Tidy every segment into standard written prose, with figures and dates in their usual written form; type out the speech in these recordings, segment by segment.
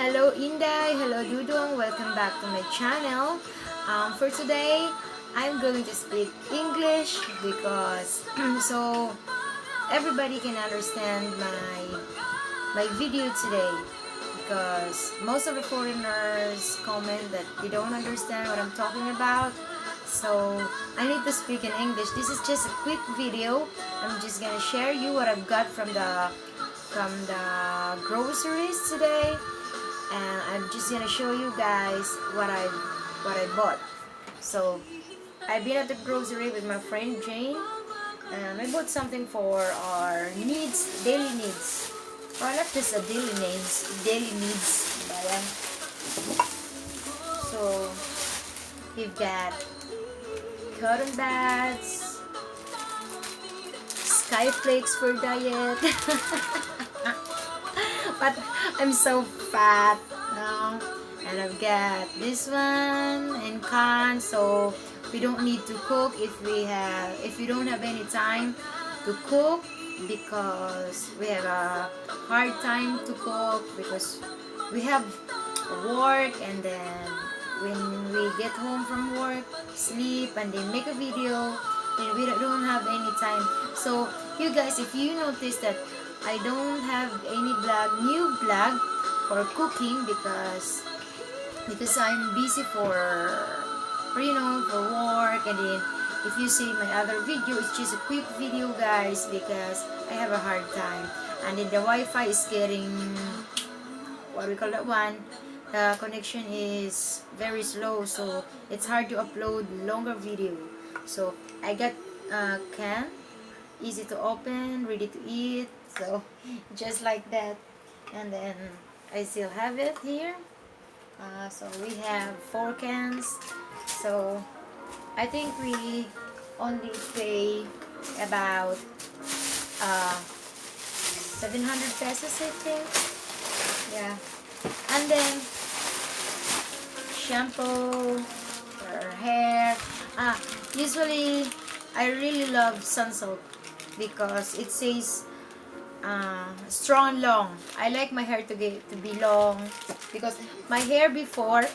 Hello inday, hello dodong, welcome back to my channel. For today, I'm going to speak English because so everybody can understand my video today, because most of the foreigners comment that they don't understand what I'm talking about. So I need to speak in English. This is just a quick video. I'm just gonna share you what I've got from the groceries today, and I'm just gonna show you guys what I bought. So I've been at the grocery with my friend Jane, and I bought something for our needs, daily needs. Or not just a daily needs. Bayan. So we've got cotton buds, sky flakes for diet. But I'm so fat now. And I've got this one in can, so we don't need to cook if we don't have any time to cook, because we have a hard time to cook because we have work, and then when we get home from work, sleep, and then make a video, and we don't have any time. So you guys, if you notice that I don't have any new vlog for cooking, because I'm busy for for work, and then if you see my other video, it's just a quick video guys, because I have a hard time, and then the Wi-Fi is getting, what we call that one, the connection is very slow, so it's hard to upload longer video. So I got can, easy to open, ready to eat, so just like that. And then I still have it here. So we have 4 cans, so I think we only pay about 700 pesos, I think. Yeah. And then shampoo for hair. Usually I really love Sunsilk because it says strong and long. I like my hair to be long, because my hair before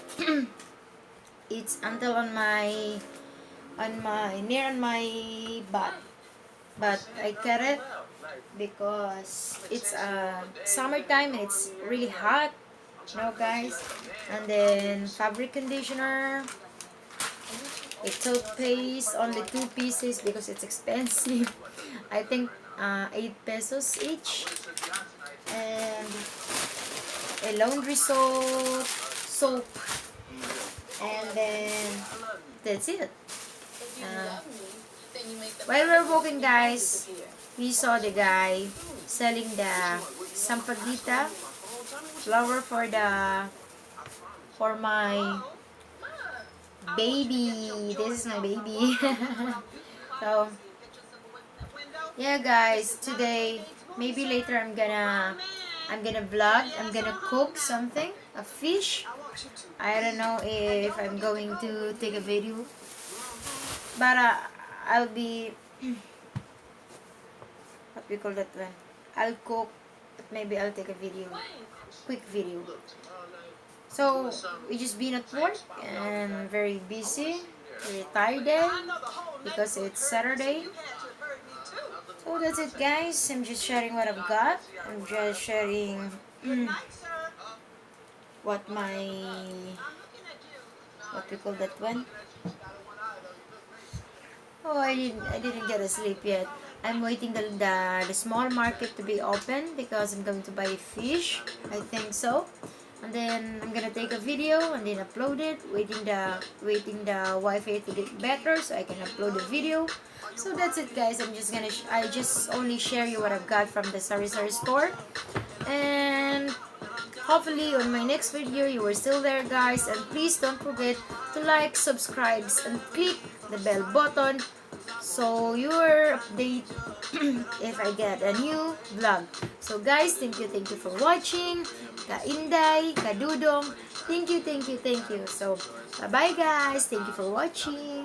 it's until on my near on my butt, but I cut it because it's summertime and it's really hot, guys. And then fabric conditioner, a toothpaste, only 2 pieces because it's expensive. I think 8 pesos each. And a laundry soap, and then that's it. While we're walking guys, we saw the guy selling the sampaguita flour for my baby. This is my baby. So yeah guys, today, maybe later I'm gonna vlog, I'm gonna cook something, a fish. I don't know if I'm going to take a video, but I'll be what we call that one, I'll cook, but maybe I'll take a video, quick video. So we just been at work and very busy, very tired day because it's Saturday. So that's it guys, I'm just sharing what I've got. I'm just sharing what we call that one. Oh, I didn't get a sleep yet. I'm waiting the small market to be open because I'm going to buy fish, I think so. And then I'm gonna take a video and then upload it, waiting the Wi-Fi to get better so I can upload the video. So that's it guys, I just only share you what I've got from the sari store. And hopefully on my next video you are still there guys, and please don't forget to like, subscribe, and click the bell button so you are updated if I get a new vlog. So guys, thank you for watching. Ka inday, ka dodong, thank you. So bye bye guys, thank you for watching.